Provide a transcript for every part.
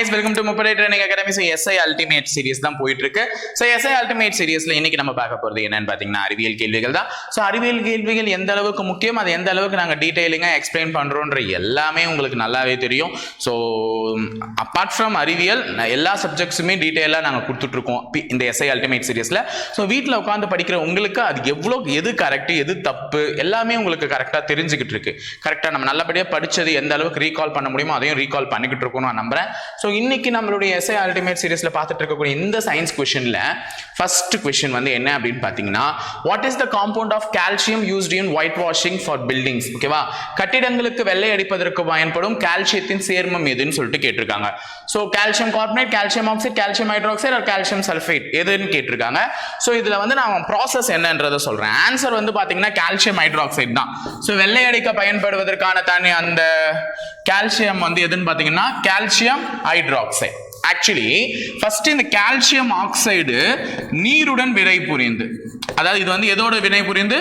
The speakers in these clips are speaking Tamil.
guys, welcome to Mupade Training Academy. So SI Ultimate Series தான் போயிட்டு இருக்கு. So SI Ultimate Seriesல இன்னைக்கு நம்ம பார்க்க போறது என்னன்னு பாத்தீங்கன்னா அறிவியல் கேள்விகள் தான். So அறிவியல் கேள்விகள் எந்த அளவுக்கு முக்கியம், அது எந்த அளவுக்கு நாங்க டீடைலிங்கா எக்ஸ்பிளைன் பண்றோம்ன்ற எல்லாமே உங்களுக்கு நல்லாவே தெரியும். So apart from அறிவியல் எல்லா சப்ஜெக்ட்ஸுமே டீடைலா நாங்க கொடுத்துட்டு இருக்கோம் இந்த SI Ultimate Seriesல. So வீட்ல உட்கார்ந்து படிக்கிற உங்களுக்கு அது எவ்வளவு எது கரெக்ட் எது தப்பு எல்லாமே உங்களுக்கு கரெக்டா தெரிஞ்சுக்கிட்டு இருக்கு. கரெக்டா நம்ம நல்லபடியா படிச்சது எந்த அளவுக்கு ரீகால் பண்ண முடியுமோ அதையும் ரீகால் பண்ணிக்கிட்டு இருக்கோம் நான் நம்புறேன். ஸோ இன்னைக்கு நம்மளுடைய எஸ்ஐ அல்டிமேட் சீரிஸ்ல பார்த்துட்டு இருக்கக்கூடிய இந்த சயின்ஸ் கொஸ்டின்ல ஃபர்ஸ்ட் கொஸ்டின் வந்து என்ன அப்படின்னு பார்த்தீங்கன்னா, what is the compound of calcium used in white washing for buildings? ஓகேவா, கட்டிடங்களுக்கு வெள்ளை அடிப்பதற்கு பயன்படும் கால்சியத்தின் சேர்மம் எதுன்னு சொல்லிட்டு கேட்டிருக்காங்க. So calcium carbonate, calcium oxide, calcium hydroxide or calcium sulphate எதுன்னு கேட்டிருக்காங்க. ஸோ இதுல வந்து நான் ப்ராசஸ் என்னன்றதை சொல்றேன். ஆன்சர் வந்து பாத்தீங்கன்னா கால்சியம் ஹைட்ராக்சைடு தான். ஸோ வெள்ளை அடிக்க பயன்படுவதற்கான தனி அந்த கால்சியம் வந்து எதுன்னு பாத்தீங்கன்னா கால்சியம் ஹைட்ராக்சைடு. ஆக்சுவலி ஃபர்ஸ்ட் இந்த கால்சியம் ஆக்சைடு நீருடன் வினை புரிந்து, அதாவது இது வந்து எதோட வினை புரிந்து,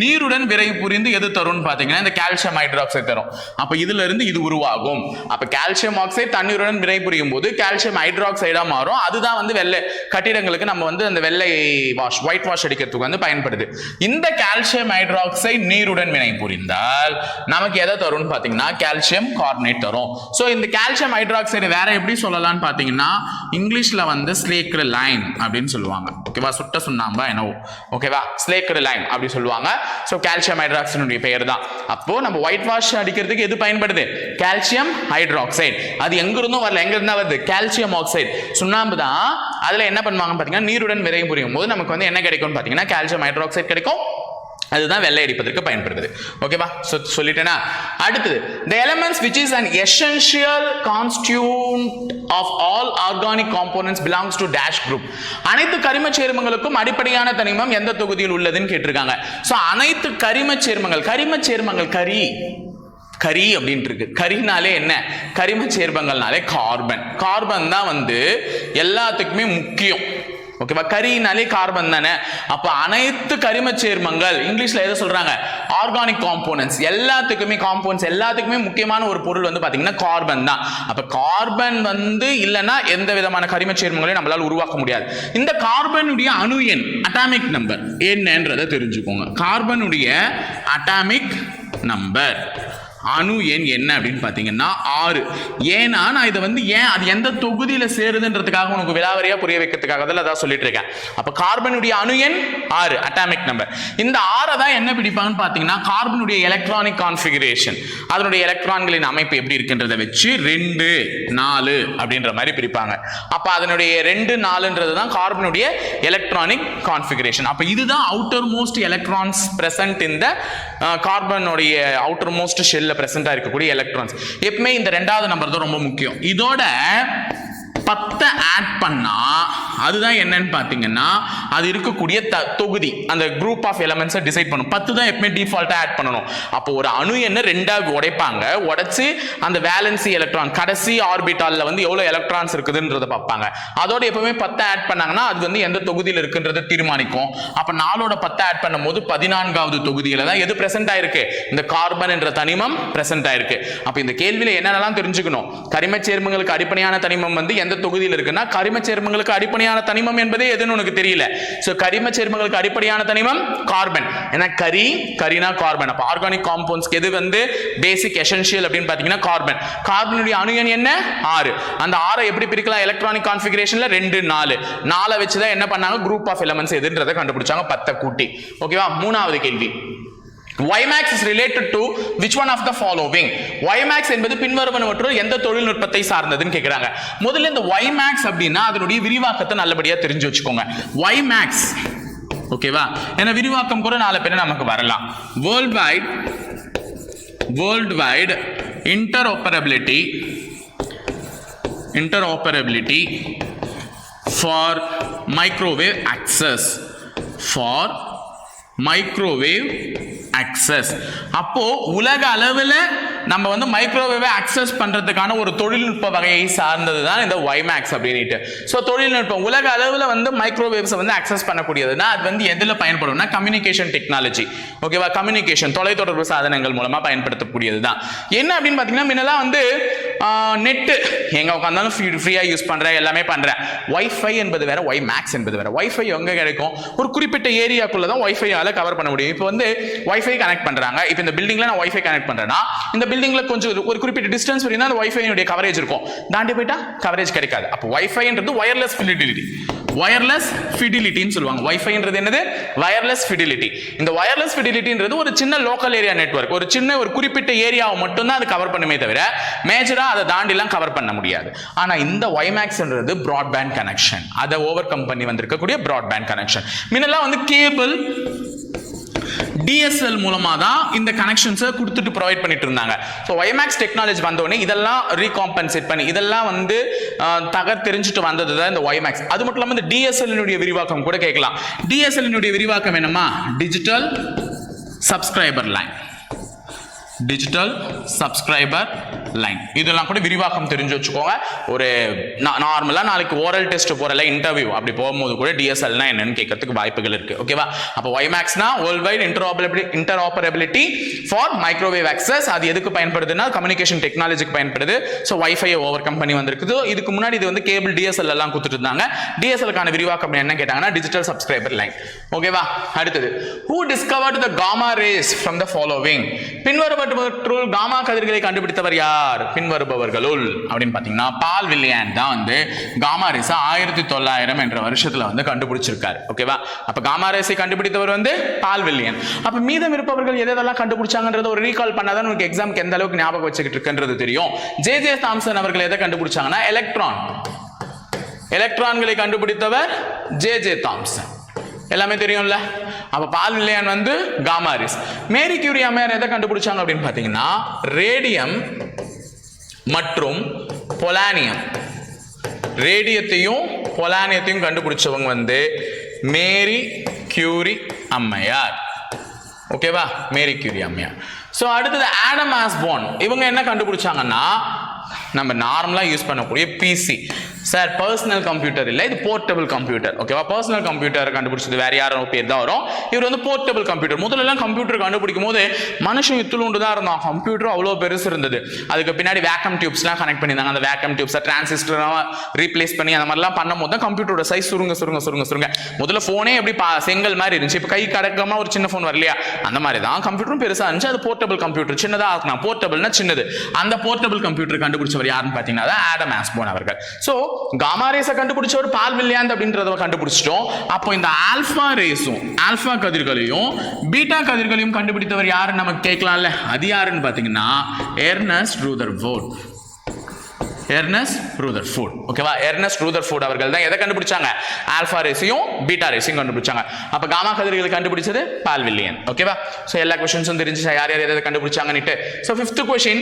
நீருடன் வினை புரிந்து எது தரும்னு பாத்தீங்கன்னா இந்த கால்சியம் ஹைட்ராக்சைடு தரும். அப்ப இதுல இருந்து இது உருவாகும். அப்ப கால்சியம் ஆக்சைடு தண்ணீருடன் வினை புரியும் போது கால்சியம் ஹைட்ராக்சைடா மாறும். அதுதான் வந்து வெள்ளை கட்டிடங்களுக்கு நம்ம வந்து அந்த வெள்ளை வாஷ் ஒயிட் வாஷ் அடிக்கிறதுக்கு வந்து பயன்படுது. இந்த கால்சியம் ஹைட்ராக்சைடு நீருடன் வினை புரிந்தால் நமக்கு எதை தரும்னு பாத்தீங்கன்னா கால்சியம் கார்பனேட் தரும். சோ இந்த கால்சியம் ஹைட்ராக்சைடு வேற எப்படி சொல்லலாம்னு பாத்தீங்கன்னா இங்கிலீஷ்ல வந்து ஸ்லேக்டு லைம் அப்படின்னு சொல்லுவாங்க. ஓகேவா, சுட்ட சுண்ணாம்பா என்னவோ. ஓகேவா, ஸ்லேக்டு லைம் அப்படி சொல்லுவாங்க. சோ கால்சியம் ஹைட்ராக்சைடு பெயர் தான். அப்போ நம்ம ஒயிட் வாஷ் அடிக்கிறதுக்கு எது பயன்படுது? Calcium hydroxide. அது எங்க இருந்தும் வரல, எங்க இருந்தா வருது? கால்சியம் ஆக்சைடு, சுண்ணாம்பு தான். அதுல என்ன பண்ணுவாங்க பாத்தீங்கன்னா நீருடன் வினை புரியும் போது நமக்கு வந்து என்ன கிடைக்கும் பாத்தீங்கன்னா கால்சியம் ஹைட்ராக்சைடு கிடைக்கும். அதுதான் வெள்ளை அடிப்பதற்கு பயன்படுது. ஓகேவா, சொல்லிட்டேனா? அடுத்தது, the elements which is an essential constituent of all organic components belongs to dash group. அனைத்து கரிம சேர்மங்களுக்கும் அடிப்படையான தனிமம் எந்த தொகுதியில் உள்ளதுன்னு கேட்டிருக்காங்க. சோ அனைத்து கரிம சேர்மங்கள் கரி அப்படின்ட்டு இருக்கு. கரினாலே என்ன? கரிம சேர்மங்கள்னாலே கார்பன். கார்பன் தான் வந்து எல்லாத்துக்குமே முக்கியம். ஓகேவா, கரினாலே கார்பன் தானே. அப்ப அனைத்து கரிம சேர்மங்கள் இங்கிலீஷ்ல எதை சொல்றாங்க? Organic components. எல்லாத்துக்குமே காம்போனன்ட்ஸ் எல்லாத்துக்குமே முக்கியமான ஒரு பொருள் வந்து பாத்தீங்கன்னா கார்பன் தான். அப்ப கார்பன் வந்து இல்லைன்னா எந்த விதமான கரிம சேர்மங்களையும் நம்மளால உருவாக்க முடியாது. இந்த கார்பனுடைய அணு எண் அட்டாமிக் நம்பர் என்னன்றதை தெரிஞ்சுக்கோங்க. கார்பனுடைய அட்டாமிக் நம்பர் அணு எண் என்ன அப்படின்னு பாத்தீங்கன்னா 6. ஏன்னா நான் இதை வந்து ஏன் அது எந்த தொகுதியில சேருதுன்றதுக்காக உனக்கு விலாவரியா புரிய வைக்கிறதுக்காக தான் சொல்லிட்டு இருக்கேன். அப்ப கார்பனுடைய அணு எண் 6 அட்டாமிக் நம்பர். இந்த 6 தான் என்ன பிடிப்பாங்கன்னு பாத்தீங்கன்னா கார்பனுடைய எலக்ட்ரானிக் கான்ஃபிகரேஷன், அதனுடைய எலக்ட்ரான்களின் அமைப்பு எப்படி இருக்குன்றதை வச்சு 2, 4 அப்படின்ற மாதிரி பிரிப்பாங்க. அப்ப அதனுடைய 2, 4ன்றது தான் கார்பனுடைய எலக்ட்ரானிக் கான்ஃபிகரேஷன். அப்ப இதுதான் அவுட்டர் மோஸ்ட் எலக்ட்ரான்ஸ் பிரசன்ட் இந்த கார்பனுடைய அவுட்டர் மோஸ்ட் ஷெல் பிரசன்டா இருக்கக்கூடிய எலக்ட்ரான்ஸ். எப்பவுமே இந்த 2வது நம்பர் தான் ரொம்ப முக்கியம். இதோட 10 ஆட் பண்ணா அதுதான் என்னன்னு பாத்தீங்கன்னா அது இருக்கக்கூடிய தொகுதி, அந்த குரூப் ஆஃப் எலிமெண்ட்ஸ் டிசைட் பண்ணும். 10 தான் எப்பவுமே டிஃபால்ட்டா ஆட் பண்ணணும். அப்போ ஒரு அணு என்ன 2ஆ உடைப்பாங்க. உடைச்சு அந்த வேலன்சி எலக்ட்ரான் கடைசி ஆர்பிட்டால்ல வந்து எவ்வளவு எலக்ட்ரான்ஸ் இருக்குதுன்றத பார்ப்பாங்க. அதோட எப்பவுமே 10 ஆட் பண்ணாங்கன்னா அது வந்து எந்த தொகுதியில் இருக்குன்றதை தீர்மானிக்கும். அப்ப 4ஓட 10 ஆட் பண்ணும்போது 14வது தொகுதியில தான் எது பிரசன்ட் ஆயிருக்கு? இந்த கார்பன் என்ற தனிமம் பிரசன்ட் ஆயிருக்கு. அப்ப இந்த கேள்வியில என்னென்னலாம் தெரிஞ்சுக்கணும்? கரிம சேர்மங்களுக்கு அடிப்படையான தனிமம் வந்து எந்த தொகுதியில் இருக்குன்னா கரிம சேர்மங்களுக்கு அடிப்படையான தனிமம் என்பதே எதுன்னு உனக்கு தெரியல. சோ கரிம சேர்மங்களுக்கு அடிப்படையான தனிமம் கார்பன். ஏன்னா கரினா கார்பன். அப்ப ஆர்கானிக் காம்பவுண்ட்ஸ்க்கு எது வந்து பேசிக் எசென்ஷியல் அப்படின்னு பாத்தீங்கன்னா கார்பன். கார்பனுடைய அணு எண் என்ன? 6. அந்த 6 எப்படி பிரிக்கலாம்? எலக்ட்ரானிக் கான்ஃபிகரேஷன்ல 2, 4. 4 வச்சு தான் என்ன பண்ணாங்க? குரூப் ஆஃப் எலிமெண்ட்ஸ் எதுன்றதை கண்டுபிடிச்சாங்க 10 கூட்டி. ஓகேவா, 3வது கேள்வி. Ymax is related to which one of the following? Ymax என்பது பின்வருவனவற்றுள் எந்த தொழில்நுட்பத்தை சார்ந்ததுன்னு கேக்குறாங்க. முதல்ல இந்த Ymax அப்படின்னா அதனுடைய விரிவாக்கத்தை நல்லபடியா தெரிஞ்சு வச்சுக்கோங்க. Ymax ஓகேவா, ஏன்னா விரிவாக்கம் கூட நாளை பின்ன நமக்கு வரலாம். World wide interoperability for microwave access microwave access. அப்போ உலக அளவில் நம்ம வந்து மைக்ரோவேவை அக்சஸ் பண்றதுக்கான ஒரு தொழில்நுட்ப வகையை சார்ந்தது தான் இந்த வைமேக்ஸ் அப்படின்ட்டு. ஸோ தொழில்நுட்பம் உலக அளவில் வந்து மைக்ரோவேவ்ஸை வந்து அக்சஸ் பண்ணக்கூடியதுன்னா அது வந்து எதில் பயன்படும்னா கம்யூனிகேஷன் டெக்னாலஜி. ஓகேவா, கம்யூனிகேஷன் தொலைத்தொடர்பு சாதனங்கள் மூலமா பயன்படுத்தக்கூடியது தான். என்ன அப்படின்னு பார்த்தீங்கன்னா முன்னெல்லாம் வந்து நெட்டு எங்க உட்காந்தாலும் ஃப்ரீயா யூஸ் பண்றேன், எல்லாமே பண்றேன். வைஃபை என்பது வேற, வைமேக்ஸ் என்பது வேற. வைஃபை எங்க கிடைக்கும்? ஒரு குறிப்பிட்ட ஏரியாக்குள்ள தான் வைஃபையால கவர் பண்ண முடியும். இப்போ வந்து வைஃபை கனெக்ட் பண்றாங்க. இப்போ இந்த பில்டிங்ல நான் வைஃபை கனெக்ட் பண்றேன்னா இந்த பில்டிங்ல கொஞ்சம் ஒரு குறிப்பிட்ட டிஸ்டன்ஸ் வரைக்கும் அந்த வைஃபைனுடைய கவரேஜ் இருக்கும். தாண்டி போயிட்டா கவரேஜ் கிடைக்காது. அப்போ வைஃபைன்றது வயர்லெஸ் ஃபிடிலிட்டி. வயர்லெஸ் ஃபிடிலிட்டின்னு சொல்லுவாங்க. வைஃபைன்றது என்னது? Wireless fidelity. இந்த வயர்லெஸ் ஃபிடிலிட்டின்றது ஒரு சின்ன லோக்கல் ஏரியா நெட்வொர்க், ஒரு சின்ன ஒரு குறிப்பிட்ட ஏரியாவை மட்டும் தான் அது கவர் பண்ணுமே தவிர மேஜரா அதை தாண்டிலாம் கவர் பண்ண முடியாது. ஆனா இந்த வைமேக்ஸ்ன்றது பிராட்பேண்ட் கனெக்ஷன். அதை ஓவர் கம் பண்ணி வந்திருக்கக்கூடிய பிராட்பேண்ட் கனெக்ஷன். முன்னெல்லாம் வந்து கேபிள் DSL மூலமா தான் இந்த கனெக்ஷன்ஸை கொடுத்துட்டு ப்ரொவைட் பண்ணிட்டு இருந்தாங்க. ஸோ வைமேக்ஸ் டெக்னாலஜி வந்தோடனே இதெல்லாம் ரீகாம்பன்சேட் பண்ணி இதெல்லாம் வந்து தெரிஞ்சுட்டு வந்தது தான் இந்த வைமேக்ஸ். அது மட்டும் இல்லாமல் இந்த DSL விரிவாக்கம் கூட கேட்கலாம். DSL விரிவாக்கம் என்னமா? Digital subscriber line. Digital subscriber line இதெல்லாம் கூட விரிவாக்கம் தெரிஞ்சு வச்சுக்கோங்க. ஒரு நார்மலா நாளைக்கு ஓரல் டெஸ்ட் போறல இன்டர்வியூ அப்படி போகும்போது கூட DSLனா என்னன்னு கேட்கறதுக்கு வாய்ப்புகள் இருக்கு. ஓகேவா, அப்போ வைமேக்ஸ்னா world wide interoperability for microwave access. அது எதுக்கு பயன்படுதுன்னா கம்யூனிகேஷன் டெக்னாலஜிக்கு பயன்படுது. ஸோ வைஃபை ஓவர் கம் பண்ணி வந்திருக்குது. இதுக்கு முன்னாடி இது வந்து கேபிள் DSL எல்லாம் கொடுத்துட்டு இருந்தாங்க. DSLக்கான விரிவாக்கம் என்ன கேட்டாங்கன்னா டிஜிட்டல் சப்ஸ்கிரைபர் லைன். ஓகேவா, அடுத்தது who discovered the gamma rays from the following? பின்வருவற்றுள் காமா கதிர்களை கண்டுபிடித்தவர் யார்? பின்வருபவர்களுள் அப்படின்னு பாத்தீங்கன்னா பால் வில்லியன் தான் வந்து காமா ரேஸ் 1900 என்ற வருஷத்துல வந்து கண்டுபிடிச்சிருக்காரு. ஓகேவா, அப்ப காமா ரேஸை கண்டுபிடித்தவர் வந்து பால் வில்லியன். அப்ப மீதம் இருப்பவர்கள் எதெல்லாம் கண்டுபிடிச்சாங்கன்றது ஒரு ரீகால் பண்ணாதான் உங்களுக்கு எக்ஸாமுக்கு எந்த அளவுக்கு ஞாபகம் வச்சுக்கிட்டு இருக்குன்றது தெரியும். ஜே தாம்சன் அவர்கள் எதை கண்டுபிடிச்சாங்கன்னா எலக்ட்ரான்களை கண்டுபிடித்தவர் ஜே தாம்சன். எல்லாமே தெரியும்ல. அப்ப பால் வில்லியன் வந்து காமா ரேஸ். மேரி கியூரி அம்மையார் எதை கண்டுபிடிச்சாங்க அப்படின்னு பாத்தீங்கன்னா ரேடியம் மற்றும் பொலானியம். ரேடியத்தையும் பொலானியத்தையும் கண்டுபிடிச்சவங்க வந்து மேரி கியூரி அம்மையார். ஓகேவா, மேரி கியூரி அம்மையார். சோ அடுத்தது ஆடம் ஆஸ்பார்ன். இவங்க என்ன கண்டுபிடிச்சாங்கன்னா நம்ம நார்மலா யூஸ் பண்ணக்கூடிய பிசி. சார் பர்சனல் கம்ப்யூட்டர் இல்லை, இது போர்ட்டபிள் கம்ப்யூட்டர். ஓகேவா, பர்சனல் கம்ப்யூட்டர் கண்டுபிடிச்சது வேற யாரும் பேர் தான் வரும். இவர் வந்து போர்ட்டபிள் கம்ப்யூட்டர். முதல்ல எல்லாம் கம்ப்யூட்டர் கண்டுபிடிக்கும் போது மனுஷன் இத்துளுண்டு தான் இருந்தான். கம்ப்யூட்டர் அவ்வளோ பெருசு இருந்தது. அதுக்கு பின்னாடி வேக்கம் டியூப்ஸ்லாம் கனெக்ட் பண்ணியிருந்தாங்க. அந்த வேக்கம் டியூப்ஸை டிரான்சிஸ்டராக ரீப்ளேஸ் பண்ணி அந்த மாதிரிலாம் பண்ணும் போது தான் கம்ப்யூட்டரோட சைஸ் சுருங்க. முதல்ல போனே எப்படி செங்கல் மாதிரி இருந்துச்சு. இப்போ கை கடக்கமா ஒரு சின்ன போன் வரலையா, அந்த மாதிரி தான் கம்ப்யூட்டரும் பெருசா இருந்துச்சு. அது போர்ட்டபிள் கம்ப்யூட்டர், சின்னதாக இருக்கலாம். போர்ட்டபிள்னா சின்னது. அந்த போர்ட்டபிள் கம்ப்யூட்டர் கண்டுபிடிச்சவர் யாருன்னு பார்த்தீங்கன்னா ஆடம் ஆஸ்பார்ன் அவர்கள். ஸோ காமா ரேஸை கண்டுபிடிச்சவர் பால் வில்லியன் அப்படின்றத கண்டுபிடிச்சிட்டோம். அப்போ இந்த ஆல்பா ரேஸும் ஆல்பா கதிர்களையும் பீட்டா கதிர்களையும் கண்டுபிடித்தவர் யாருன்னு நமக்கு கேட்கலாம்ல. அது யாருன்னு பார்த்தீங்கன்னா எர்னஸ்ட் ரூதர்ஃபோர்ட். ஓகேவா, எர்னஸ்ட் ரூதர்ஃபோர்ட் அவர்கள் தான் எதை கண்டுபிடிச்சாங்க? ஆல்பா ரேஸையும் பீட்டா ரேஸையும் கண்டுபிடிச்சாங்க. அப்ப காமா கதிர்களை கண்டுபிடிச்சது பால் வில்லியன். ஓகேவா, சோ எல்லா क्वेश्चंसும் தெரிஞ்சு யார் யார் எதை கண்டுபிடிச்சாங்கன்னு. So 5th question,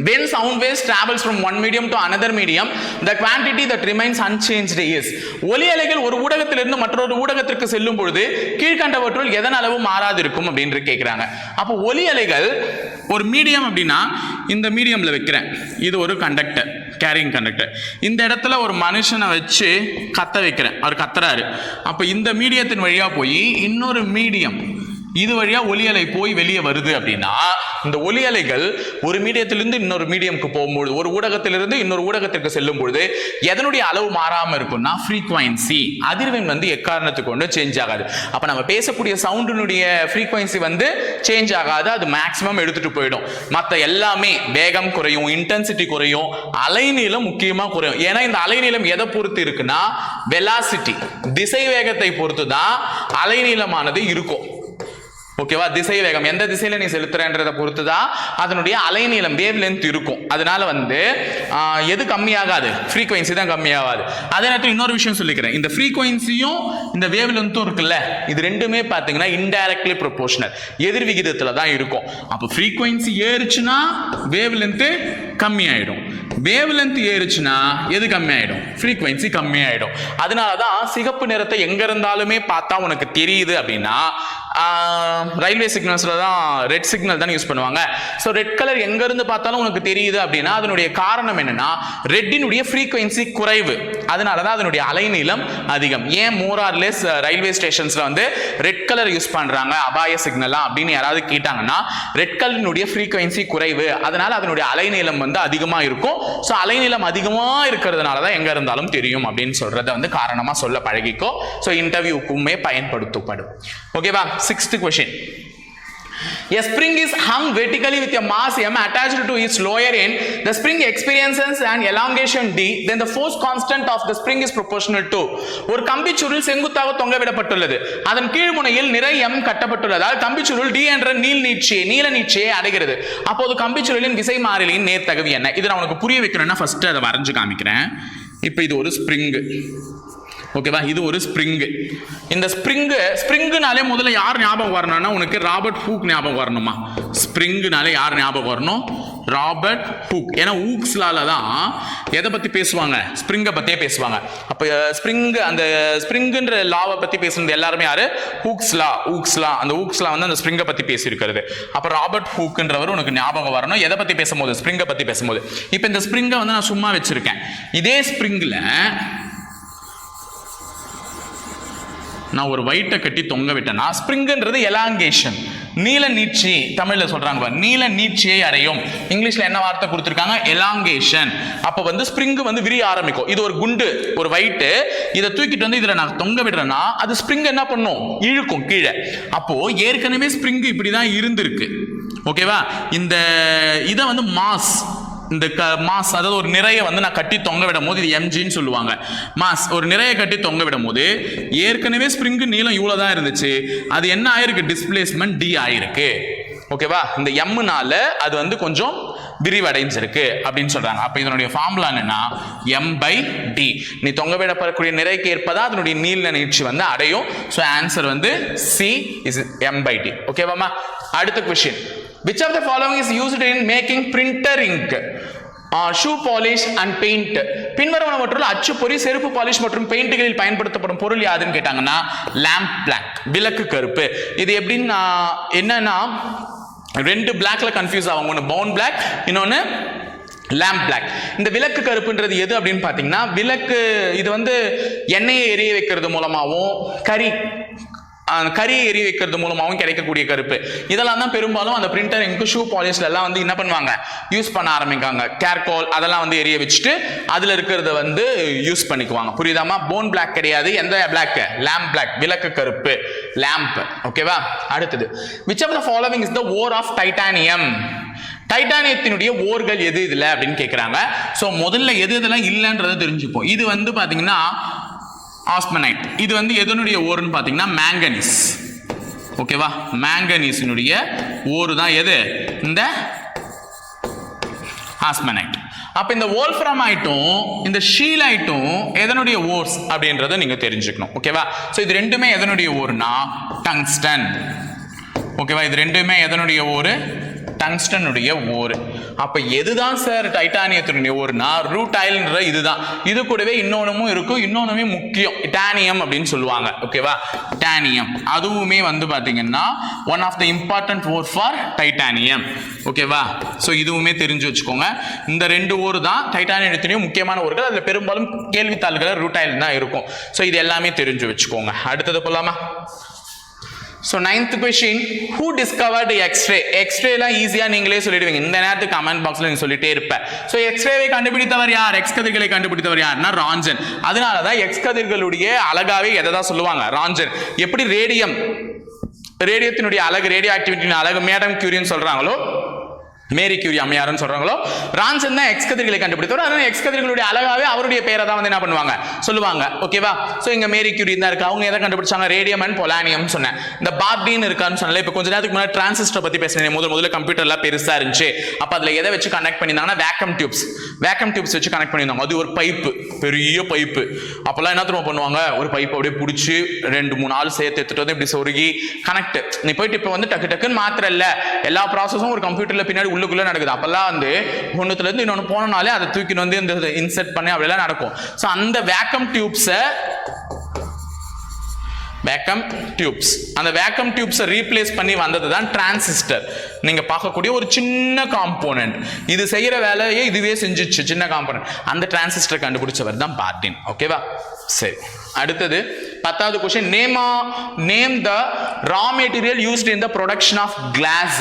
when sound waves travels from one medium to another medium, the quantity that remains unchanged is. ஒலி அலைகள் ஒரு ஊடகத்திலிருந்து மற்றொரு ஊடகத்திற்கு செல்லும் பொழுது கீழ்கண்டவற்றுள் எதன் அளவு மாறாது இருக்கும் அப்படின்னு கேட்கிறாங்க. அப்போ ஒலி அலைகள் ஒரு மீடியம் அப்படின்னா இந்த மீடியம்ல வைக்கிறேன். இது ஒரு கண்டக்டர், கேரிங் கண்டக்டர். இந்த இடத்துல ஒரு மனுஷனை வச்சு கத்த வைக்கிறேன், அவர் கத்துறாரு. அப்போ இந்த மீடியத்தின் வழியா போய் இன்னொரு மீடியம் இது வழியா ஒலி அலை போய் வெளியே வருது அப்படின்னா இந்த ஒலி அலைகள் ஒரு மீடியத்திலிருந்து இன்னொரு மீடியம்க்கு போகும்போது, ஒரு ஊடகத்திலிருந்து இன்னொரு ஊடகத்திற்கு செல்லும் பொழுது எதனுடைய அளவு மாறாம இருக்கும்னா ஃப்ரீக்வன்சி, அதிர்வெண் வந்து எக்காரணத்துக்கு கொண்டு சேஞ்ச் ஆகாது. அப்ப நம்ம பேசக்கூடிய சவுண்டினுடைய ஃப்ரீக்வன்சி வந்து சேஞ்ச் ஆகாது, அது மேக்சிமம் எடுத்துட்டு போயிடும். மற்ற எல்லாமே வேகம் குறையும், இன்டென்சிட்டி குறையும், அலைநீளம் முக்கியமா குறையும். ஏன்னா இந்த அலைநீளம் எதை பொறுத்து இருக்குன்னா வெலாசிட்டி, திசை வேகத்தை பொறுத்து தான் அலைநீளமானது இருக்கும். ஓகேவா, திசை வேகம் எந்த திசையில நீ செலுத்துறன்றதை பொறுத்து தான் அதனுடைய அலைநீளம் வேவ் லென்த் இருக்கும். அதனால வந்து எது கம்மியாகாது? ஃப்ரீக்வன்சி தான் கம்மியாகாது. அதே நேரத்தில் இன்னொரு விஷயம் சொல்லிக்கிறேன், இந்த ஃப்ரீக்வன்சியும் இந்த வேவ் லென்த்தும் இருக்குல்ல, இது ரெண்டுமே பார்த்தீங்கன்னா இன்டைரக்ட்லி ப்ரொபோர்ஷனல், எதிர் விகிதத்தில் தான் இருக்கும். அப்போ ஃப்ரீக்வன்சி ஏறுச்சுன்னா வேவ் லென்த் கம்மியாயிடும். வேவ் லென்த் ஏறுச்சுன்னா எது கம்மியாயிடும்? ஃப்ரீக்வன்சி கம்மியாயிடும். அதனால தான் சிகப்பு நிறத்தை எங்க இருந்தாலுமே பார்த்தா உனக்கு தெரியுது அப்படின்னா ரயில்வே சிக்னல்ஸ்ல தான் ரெட் சிக்னல் தான் யூஸ் பண்ணுவாங்க. ஸோ ரெட் கலர் எங்க இருந்து பார்த்தாலும் உனக்கு தெரியுது அப்படின்னா அதனுடைய காரணம் என்னன்னா ரெட்டினுடைய ஃப்ரீக்வன்சி குறைவு, அதனால தான் அதனுடைய அலைநீளம் அதிகம். ஏன் மோர் ஆர் லெஸ் ரயில்வே ஸ்டேஷன்ஸ்ல வந்து ரெட் கலர் யூஸ் பண்றாங்க அபாய சிக்னலா அப்படின்னு யாராவது கேட்டாங்கன்னா ரெட் கலரினுடைய ஃப்ரீக்வன்சி குறைவு, அதனால அதனுடைய அலைநீளம் வந்து அதிகமா இருக்கும். ஸோ அலைநீளம் அதிகமா இருக்கிறதுனால தான் எங்க இருந்தாலும் தெரியும் அப்படின்னு சொல்றதை வந்து காரணமா சொல்ல பழகிக்கோ. ஸோ இன்டர்வியூக்குமே பயன்படுத்தப்படும். ஓகேவா? 6th question. A spring is hung vertically with a mass m attached to its lower end. The spring experiences an elongation d. Then the force constant of the spring is proportional to. ஒரு கம்பி சுருள் செங்குத்தாக தொங்க விடப்பட்டுள்ளது. அதன் கீழ் முனையில் நிறை m கட்டப்பட்டுள்ளதால் கம்பி சுருள் d என்ற நீல நீட்சியை அடைகிறது. அப்போது கம்பி சுருளின் விசை மாறிலியின் நேர்த்தகவு என்ன? இது நான் உனக்கு புரிய வைக்கணும்னா ஃபர்ஸ்ட் அதை வரைஞ்சு காமிக்கிறேன். இப்போ இது ஒரு ஸ்ப்ரிங். ஓகேவா? இது ஒரு ஸ்ப்ரிங். இந்த ஸ்ப்ரிங்குனாலே முதல்ல யார் ஞாபகம் வரணும்னா உனக்கு ராபர்ட் ஹூக் ஞாபகம் வரணுமா? ஸ்ப்ரிங்குனாலே யார் ஞாபகம் வரணும்? Robert Hooke. ஏன்னா ஹூக்ஸ்லால தான் எதை பத்தி பேசுவாங்க? ஸ்ப்ரிங்கை பத்தியே பேசுவாங்க. அப்ப அந்த ஸ்ப்ரிங்குன்ற லாவை பத்தி பேசுறது எல்லாருமே யாரு? ஹூக்ஸ்லா. அந்த ஹூக்ஸ்லா வந்து அந்த ஸ்ப்ரிங்கை பத்தி பேசியிருக்கிறது. அப்ப ராபர்ட் ஹூக்ன்றவர் உனக்கு ஞாபகம் வரணும் எதை பத்தி பேசும்போது? ஸ்ப்ரிங்கை பத்தி பேசும்போது. இப்ப இந்த ஸ்ப்ரிங்கை வந்து நான் சும்மா வச்சிருக்கேன். இதே ஸ்ப்ரிங்ல நான் ஒரு வைட்டை கட்டி தொங்க விட்டேன்னா ஸ்ப்ரிங்ன்றது எலாங்கேஷன், நீல நீட்சி. தமிழ்ல சொல்றாங்க நீல நீட்சியை அடையும். இங்கிலீஷ்ல என்ன வார்த்தை கொடுத்திருக்காங்க? எலாங்கேஷன். அப்ப வந்து ஸ்ப்ரிங் வந்து விரிய ஆரம்பிக்கும். இது ஒரு குண்டு, ஒரு வைட்டு. இதை தூக்கிட்டு வந்து இதுல நான் தொங்க விடுறேன்னா அது ஸ்ப்ரிங் என்ன பண்ணும்? இழுக்கும் கீழே. அப்போ ஏற்கனவே ஸ்ப்ரிங் இப்படிதான் இருந்திருக்கு. ஓகேவா? இந்த இதை வந்து மாஸ், இந்த மாஸ் அதாவது ஒரு நிறைய வந்து நான் கட்டி தொங்க விடும் போது இது எம்ஜின்னு சொல்லுவாங்க. மாஸ் ஒரு நிறைய கட்டி தொங்க விடும் போது ஏற்கனவே ஸ்ப்ரிங் நீளம் இவ்வளவுதான் இருந்துச்சு, அது என்ன ஆயிருக்கு? டிஸ்பிளேஸ்மெண்ட் டி ஆயிருக்கு. ஓகேவா? இந்த எம்னால அது வந்து கொஞ்சம் விரிவடைஞ்சிருக்கு அப்படின்னு சொல்றாங்க. அப்ப இதனுடைய ஃபார்முலா என்னன்னா m/d. நீ தொங்க விடப்படக்கூடிய நிறைக்கு ஏற்பதா அதனுடைய நீள நீட்சி வந்து அடையும். ஸோ ஆன்சர் வந்து C is m/d. ஓகேவாமா? அடுத்த question. Which of the following is used in making printer ink? Shoe polish and paint. பின்வருவனவற்றுள் அச்சுப்பொறி, செருப்பு பாலிஷ் மற்றும் பெயிண்ட்களில் பயன்படுத்தப்படும் பொருள் யாதுன்னு கேட்டாங்கன்னா லேம்ப் பிளாக், விளக்கு கருப்பு. இது எப்படின்னா என்னன்னா ரெண்டு பிளாக்ல கன்ஃபியூஸ் ஆகும். ஒன்று பவுன் பிளாக், இன்னொன்று லேம்ப் பிளாக். இந்த விளக்கு கருப்புன்றது எது அப்படின்னு பார்த்தீங்கன்னா விளக்கு இது வந்து எண்ணெயை எரிய வைக்கிறது மூலமாகவும் கரியை எரிய வைக்கிறது மூலமாகவும் கிடைக்கக்கூடிய கருப்பு. இதெல்லாம் தான் பெரும்பாலும் அந்த பிரிண்டர் இங்கு ஷூ பாலிஷ்ல எல்லாம் வந்து என்ன பண்ணுவாங்க? யூஸ் பண்ண ஆரம்பிக்காங்க. கேர்கோல் அதெல்லாம் வந்து எரிய வச்சுட்டு அதுல இருக்கிறத வந்து யூஸ் பண்ணிக்குவாங்க. புரியுதாமா? போன் பிளாக் கிடையாது. எந்த பிளாக்? லேம்ப் பிளாக், விளக்கு கருப்பு, லேம்ப். ஓகேவா? அடுத்தது. Which of the following is the ore of titanium? டைட்டானியத்தினுடைய ஓர்கள் எது இதுல அப்படின்னு கேட்கிறாங்க. ஸோ முதல்ல எது இதெல்லாம் இல்லைன்றதை தெரிஞ்சுப்போம். இது வந்து பாத்தீங்கன்னா ஆஸ்மனைட். இது வந்து எதனுடைய ஓர்னு பாத்தீங்கன்னா மேங்கனீஸ். ஓகேவா? மேங்கனீஸினுடைய ஓர் தான் எது? இந்த ஆஸ்மனைட். அப்ப இந்த வோல்ஃப்ரமைட்டும் இந்த ஷீலைட்டும் எதனுடைய ஓர்ஸ் அப்படின்றத நீங்க தெரிஞ்சுக்கணும். ஓகேவா? சோ இது ரெண்டுமே எதனுடைய ஓர்னா டங்ஸ்டன். ஓகேவா? இது ரெண்டுமே எதனுடைய ஓர்? டங்ஸ்டனுடைய ஓர். அப்ப எதுதான் சார் டைட்டானியத்தினுடைய ஓர்னா ரூடைல்ன்ற இதுதான். இது கூடவே இன்னொன்னும் இருக்கும், இன்னொன்னுமே முக்கியம், டைட்டானியம் அப்படின்னு சொல்லுவாங்க. ஓகேவா? டைட்டானியம் அதுவுமே வந்து பாத்தீங்கன்னா one of the important ore for titanium. ஓகேவா? ஸோ இதுவுமே தெரிஞ்சு வச்சுக்கோங்க. இந்த ரெண்டு ஓர் தான் டைட்டானியத்தினுடைய முக்கியமான ஓர்கள். அதுல பெரும்பாலும் கேள்வித்தாள்கள் ரூடைல் தான் இருக்கும். ஸோ இது எல்லாமே தெரிஞ்சு வச்சுக்கோங்க. அடுத்தது போலாமா? So 9th question, who discovered X-ray? X-ray எல்லாம் ஈஸியா நீங்களே சொல்லிடுவீங்க. இந்த நேரத்துக்கு கமெண்ட் பாக்ஸ்ல நீங்க சொல்லிட்டே இருப்ப. So X-ray-வை கண்டுபிடித்தவர் யார்? X கதிர்களை கண்டுபிடித்தவர் யார்னா ராஞ்சன். அதனாலதான் X கதிர்களுடைய அழகாவே எதைதான் சொல்லுவாங்க? ராஞ்சன். எப்படி ரேடியத்தினுடைய அழகு, ரேடியோ ஆக்டிவிட்டியின் அழகு மேடம் கியூரின்னு சொல்றாங்களோ, மேரி கியூரி அம்மையார்னு சொல்றாங்களோ, ரான்சன் தான் எக்ஸ் கதிர்களை கண்டுபிடித்தவர். அதனால எக்ஸ் கதிர்களுடைய அழகாவே அவருடைய பேரை தான் வந்து என்ன பண்ணுவாங்க? சொல்லுவாங்க. ஓகேவா? சோ இங்க மேரி கியூரி தான் இருக்கு. அவங்க எதை கண்டுபிடிச்சாங்க? ரேடியம் அண்ட் பொலானியம் சொன்னேன். இந்த பார்டின் இருக்கான்னு சொன்னல. இப்ப கொஞ்ச நேரத்துக்கு முன்னாடி டிரான்சிஸ்டர் பத்தி பேசினேன். முதல்ல கம்ப்யூட்டர்ல பெருசா இருந்துச்சு. அப்ப அதுல எதை வச்சு கனெக்ட் பண்ணிருந்தாங்கன்னா வேக்கம் டியூப்ஸ் வச்சு கனெக்ட் பண்ணிருந்தாங்க. அது ஒரு பைப்பு, பெரிய பைப்பு. அப்பெல்லாம் என்ன தெரியுமா பண்ணுவாங்க? ஒரு பைப் அப்படியே பிடிச்சி 2-3 ஆள் சேர்த்து எடுத்துட்டு வந்து இப்படி சொருகி கனெக்ட். நீ போயிட்டு இப்ப வந்து டக்கு டக்குன்னு மாத்திர இல்ல, எல்லா ப்ராசஸும் ஒரு கம்ப்யூட்டர்ல பின்னாடி உள்ளுக்குள்ள நடக்குது. அப்பெல்லாம் வந்து ஒண்ணுத்துல இருந்து இன்னொன்னு போனனாலே அதை தூக்கிட்டு வந்து இந்த இன்செர்ட் பண்ணி அப்படிலாம் நடக்கும். ஸோ அந்த வேக்கம் டியூப்ஸை அந்த வேக்கம் டியூப்ஸை ரீப்ளேஸ் பண்ணி வந்தது தான் டிரான்சிஸ்டர். நீங்க பார்க்கக்கூடிய ஒரு சின்ன காம்போனன்ட், இது செய்யற வேலையை இதுவே செஞ்சிச்சு, சின்ன காம்போனன்ட். அந்த டிரான்சிஸ்டர் கண்டுபிடிச்சவர் தான் பார்ட்டின். ஓகேவா? சரி, அடுத்தது 10வது question. Name the raw material used in the production of glass.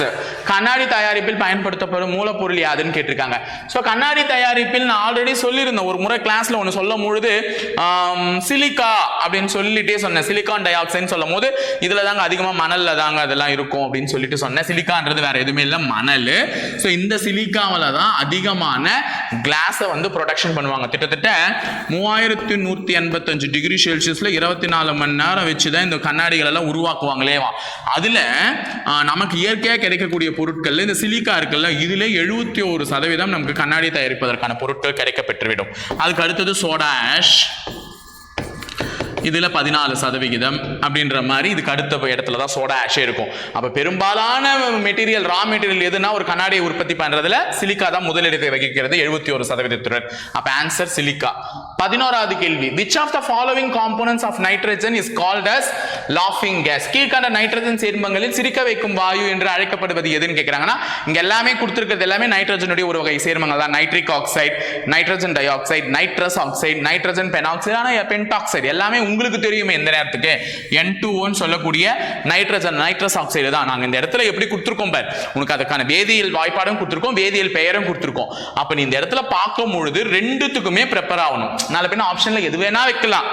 கண்ணாடி தயாரிப்பில் பயன்படுத்தப்படும் மூலப்பொருள் யாதுன்னு கேட்டிருக்காங்க. ஸோ கண்ணாடி தயாரிப்பில் நான் ஆல்ரெடி சொல்லியிருந்தேன் ஒரு முறை கிளாஸ்ல ஒன்று சொல்லும் பொழுது சிலிக்கா அப்படின்னு சொல்லிட்டே சொன்னேன். சிலிக்கான் டை ஆக்சைடுன்னு சொல்லும் போது இதுல தாங்க அதிகமாக மணல்ல தாங்க அதெல்லாம் இருக்கும் அப்படின்னு சொல்லிட்டு சொன்னேன். சிலிக்கான்றது வேற எதுவுமே இல்லை, மணல். ஸோ இந்த சிலிக்காவில் தான் அதிகமான கிளாஸை வந்து ப்ரொடக்ஷன் பண்ணுவாங்க. கிட்டத்தட்ட 3185 டிகிரி செல்சியஸ்ல 24 மணி நேரம் வச்சுதான் இந்த கண்ணாடிகள் எல்லாம் உருவாக்குவாங்களேவா. அதுல நமக்கு இயற்கையாக கிடைக்கக்கூடிய பொருட்கள் இந்த சிலிக்கா இருக்குல்ல, இதுல 71% நமக்கு கண்ணாடி தயாரிப்பதற்கான பொருட்கள் கிடைக்க பெற்றுவிடும். அதுக்கு அடுத்தது சோடா ஆஷ், இதுல 14% அப்படின்ற மாதிரி இதுக்கு அடுத்த இடத்துல தான் சோடா ஆஷே இருக்கும். அப்ப பெரும்பாலான மெட்டீரியல், ரா மெட்டீரியல் எதுனா ஒரு கண்ணாடியை உற்பத்தி பண்றதுல சிலிக்கா தான் முதலிடத்தை வகிக்கிறது 71%. அப்ப ஆன்சர் சிலிக்கா. 11வது கேள்வி. which of the following components of nitrogen is called as laughing gas? கீழ்கண்ட நைட்ரஜன் சேர்மங்களில் சிரிக்க வைக்கும் வாயு என்று அழைக்கப்படுவது எதுன்னு கேட்கிறாங்கன்னா, இங்க எல்லாமே கொடுத்திருக்கிறது எல்லாமே நைட்ரஜனுடைய ஒரு வகை சேர்மங்கள் தான். Nitric oxide, nitrogen dioxide, nitrous oxide, nitrogen pentoxide, ஆனா பென்டாக்சைடு எல்லாமே உங்களுக்கு தெரியுமே இந்த நேரத்துக்கு N2O சொல்லக்கூடிய நைட்ரஸ் ஆக்சைடு தான். நாங்க இந்த இடத்துல எப்படி கொடுத்திருக்கோம் பார், உனக்கு அதுக்கான வேதியியல் வாய்ப்பாடும் கொடுத்திருக்கோம், வேதியியல் பெயரும் கொடுத்திருக்கோம். அப்ப நீ இந்த இடத்துல பார்க்கும் பொழுது ரெண்டுத்துக்குமே ப்ரிப்பேர் ஆகணும். நாளை பின்ன ஆப்ஷன்ல எது வேணா வைக்கலாம்.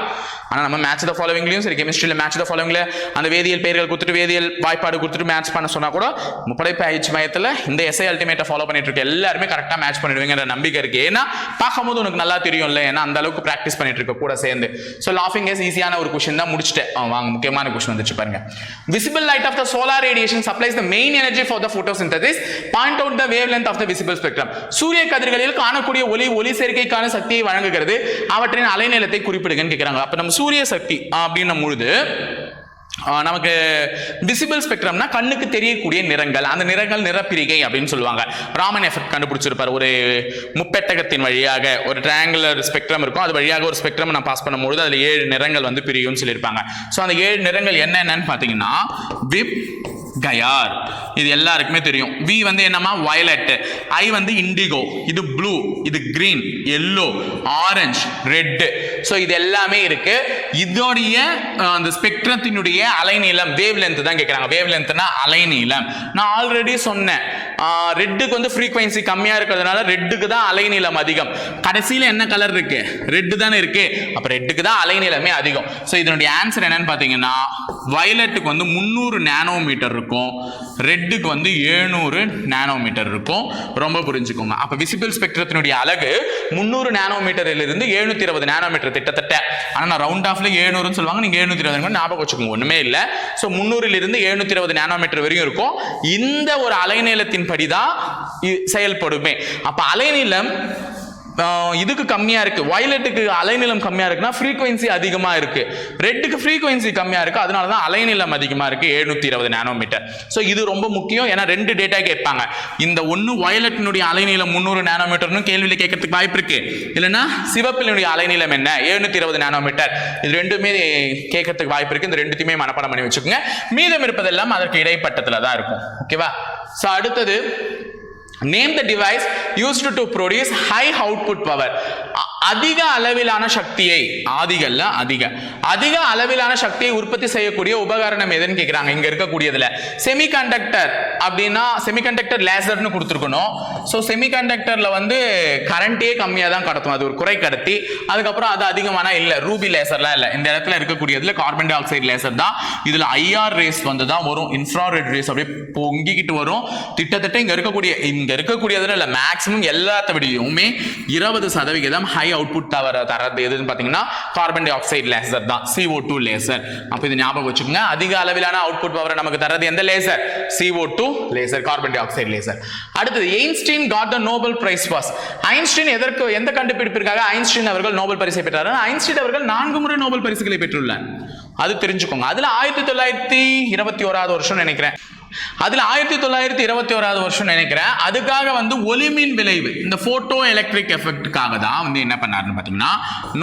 ஆனா நம்ம மேட்ச் த ஃபாலோவிங்லயும் சரி, கெமிஸ்ட்ரியில மேட்ச் த ஃபாலோவிங்ல அந்த வேதியியல் பெயர்கள் கொடுத்துட்டு வேதியியல் வாய்ப்பாடு கொடுத்துட்டு மேட்ச் பண்ண சொன்னா கூட முப்படை பயிற்சி மையத்துல இந்த எஸ்ஐ அல்டிமேட்டை ஃபாலோ பண்ணிட்டு இருக்க எல்லாருமே கரெக்டா மேட்ச் பண்ணிடுவீங்கன்ற நம்பிக்கை இருக்கு. ஏன்னா பார்க்கும்போது உனக்கு நல்லா தெரியும்ல, ஏன்னா அந்த அளவுக்கு பிராக்டிஸ் பண்ணிட்டு இருக்க கூட சேர்ந்து. ஸோ லாஃபிங் கேஸ் ஈஸியான ஒரு கொஸ்டின் தான், முடிச்சுட்டேன். வாங்க முக்கியமான கொஸ்டின் வந்துச்சு பாருங்க. Visible light of the solar radiation supplies the main energy for the photosynthesis. Point out the wave length of the visible spectrum. சூரிய கதிர்களில் காணக்கூடிய ஒளி சேர்க்கைக்கான சக்தியை வழங்குகிறது, அவற்றின் அலைநீளத்தை குறிப்பிடுங்கன்னு கேட்கிறாங்க. அப்ப நம்ம சூரிய சக்தி அப்படின்னும் பொழுது நமக்கு விசிபிள் ஸ்பெக்ட்ரம்னா கண்ணுக்கு தெரியக்கூடிய நிறங்கள், அந்த நிறங்கள் நிறப்பிரிகை அப்படின்னு சொல்லுவாங்க. ராமன் எஃபெக்ட் கண்டுபிடிச்சிருப்பார். ஒரு முப்பெட்டகத்தின் வழியாக ஒரு ட்ரையாங்குலர் ஸ்பெக்ட்ரம் இருக்கும், அது வழியாக ஒரு ஸ்பெக்ட்ரம் நான் பாஸ் பண்ணும்போது அதுல 7 நிறங்கள் வந்து பிரியும் சொல்லியிருப்பாங்க. ஸோ அந்த 7 நிறங்கள் என்னென்னு பார்த்தீங்கன்னா விப் கயார், இது எல்லாருக்குமே தெரியும். வி வந்து என்னமா வயலட், ஐ வந்து இண்டிகோ, இது ப்ளூ, இது green, yellow, orange, red. So இது எல்லாமே இருக்கு. இதோடைய அந்த ஸ்பெக்ட்ரத்தினுடைய அலைநீளம் வேவ் லென்த் தான் கேட்குறாங்க. வேவ் லென்த்னா அலைநீளம். நான் ஆல்ரெடி சொன்னேன், ரெட்டுக்கு வந்து ஃப்ரீக்வன்சி கம்மியா இருக்கிறதுனால ரெட்டுக்கு தான் அலைநீளம் அதிகம். கடைசியில் என்ன கலர் இருக்கு? ரெட்டு தானே இருக்கு. அப்ப ரெட்டுக்கு தான் அலைநீளமே அதிகம். ஸோ இதனுடைய ஆன்சர் என்னன்னு பார்த்தீங்கன்னா வயலட்டுக்கு வந்து 300 நானோமீட்டர் இருக்கும், ரெட்டுக்கு வந்து 700 நானோமீட்டர் இருக்கும். ரொம்ப புரிஞ்சுக்கோங்க. அப்ப விசிபிள் ஸ்பெக்ட்ரத்தினுடைய அலகு 300 நானோமீட்டரில் இருந்து 720 நானோமீட்டர் திட்டத்தட்ட. ஆனா நான் ரவுண்ட் ஆஃப்ல 700 சொல்லுவாங்க, நீங்க 720 ஞாபகம் வச்சுக்கோங்க, ஒண்ணுமே இல்லை. ஸோ 300 இருந்து 720 நானோமீட்டர் வரையும் இருக்கும். இந்த ஒரு அலைநீளத்தின் படிதான் செயல்படுமே. அப்ப அலைநீளம் இதுக்கு கம்மியா இருக்கு, வயலட்டுக்கு அலைநீளம் கம்மியா இருக்குன்னா ஃப்ரீக்வன்சி அதிகமா இருக்கு, ரெட்டுக்கு ஃப்ரீக்வன்சி கம்மியா இருக்கு, அதனால தான் அலைநீளம் அதிகமா இருக்கு 720 நானோமீட்டர். ஸோ இது ரொம்ப முக்கியம். ஏன்னா 2 டேட்டா கேட்பாங்க. இந்த ஒன்று வயலட்டினுடைய அலைநீளம் 300 நானோமீட்டர்னு கேள்வியில் கேட்கறதுக்கு வாய்ப்பு இருக்கு. இல்லைன்னா சிவப்பினுடைய அலைநீளம் என்ன 720 நானோமீட்டர், இது ரெண்டுமே கேட்கறதுக்கு வாய்ப்பு இருக்கு. இந்த ரெண்டுத்தையுமே மனப்பாடம் பண்ணி வச்சுக்கோங்க. மீதம் இருப்பதெல்லாம் அதற்கு இடைப்பட்டத்துல தான் இருக்கும். ஓகேவா? ஸோ அடுத்தது name the device used to produce high output power. அதிக அளவிலான சக்தியை, அதிக அளவிலான சக்தியை உற்பத்தி செய்யக்கூடிய உபகரணம் எதுன்னு கேட்கிறாங்க. இங்க இருக்கக்கூடியதுல செமிகண்டக்டர் அப்படின்னா செமிகண்டக்டர் லேசர்னு கொடுத்துருக்கணும். ஸோ செமிகண்டக்டர்ல வந்து கரண்டே கம்மியாக தான் கடத்தும், அது ஒரு குறை கடத்தி. அதுக்கப்புறம் அது அதிகமான இல்லை, ரூபி லேசர்லாம் இல்லை. இந்த இடத்துல இருக்கக்கூடியதுல கார்பன் டை ஆக்சைடு லேசர் தான். இதுல ஐஆர் ரேஸ் வந்து தான் வரும், இன்ஃப்ராரெட் ரேஸ் அப்படியே பொங்கிக்கிட்டு வரும். திட்டத்தட்ட இங்க இருக்கக்கூடியதுல இல்லை, மேக்சிமம் எல்லாத்த விடையுமே 20% ஹை அவுட்புட் தரது எதுன்னு பாத்தீங்கன்னா கார்பன் டை ஆக்சைடு லேசர் தான், CO2 லேசர். அப்ப இது ஞாபகம் வச்சுக்கோங்க. அதிக அளவிலான அவுட்புட் பவர் நமக்கு தரது எந்த laser? CO2 laser, carbon dioxide laser. அடுத்தது Einstein got the Nobel Prize for. Einstein எந்த கண்டுபிடிப்பிற்காக ஐன்ஸ்டீன் அவர்கள் நோபல் பரிசை பெற்றார்? ஐன்ஸ்டீன் அவர்கள் 4 முறை நோபல் பரிசுகளை பெற்றுள்ளார், அது தெரிஞ்சுக்கோங்க. அதுல 1921 வருஷம் நினைக்கிறேன் அதுல 1921 வருஷம் நினைக்கிறேன். அதுக்காக வந்து ஒளிமின் விளைவு, இந்த போட்டோ எலக்ட்ரிக் எஃபெக்டுக்காக தான் வந்து என்ன பண்ணாருன்னு பாத்தீங்கன்னா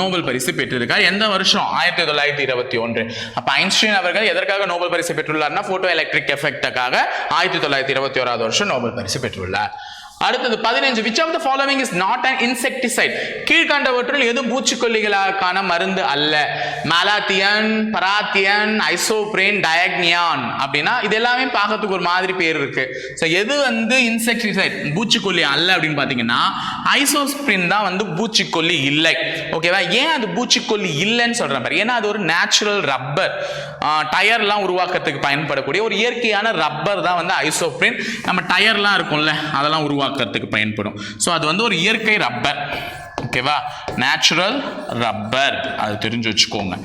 நோபல் பரிசு பெற்றிருக்கார். எந்த வருஷம்? 1921. அப்ப ஐன்ஸ்டீன் அவர்கள் எதற்காக நோபல் பரிசு பெற்றுள்ளார்னா போட்டோ எலக்ட்ரிக் எஃபெக்டுக்காக 1921 வருஷம் நோபல் பரிசு பெற்றுள்ளார். அடுத்தது 15. which of the following is not an insecticide? கீழ்கண்டவற்றில் எது பூச்சிக்கொல்லிகளுக்கான மருந்து அல்ல? மலாத்தியன், பராத்தியன், ஐசோப்ரேன், டயக்னியான் அப்படின்னா இது எல்லாமே பார்க்கறதுக்கு ஒரு மாதிரி பேர் இருக்கு. ஸோ எது வந்து இன்செக்டிசைட் பூச்சிக்கொல்லி அல்ல அப்படின்னு பார்த்தீங்கன்னா ஐசோஸ்பிரின் தான் வந்து பூச்சிக்கொல்லி இல்லை. ஓகேவா? ஏன் அது பூச்சிக்கொல்லி இல்லைன்னு சொல்றேன் பாரு, ஏன்னா அது ஒரு நேச்சுரல் ரப்பர், டயர்லாம் உருவாக்கத்துக்கு பயன்படக்கூடிய ஒரு இயற்கையான ரப்பர் தான் வந்து ஐசோப்ரின். நம்ம டயர்லாம் இருக்கும்ல அதெல்லாம் உருவாக்கத்துக்கு பயன்படும். ஸோ அது வந்து ஒரு இயற்கை ரப்பர். ஓகேவா? நேச்சுரல் ரப்பர், அது தெரிஞ்சு வச்சுக்கோங்க.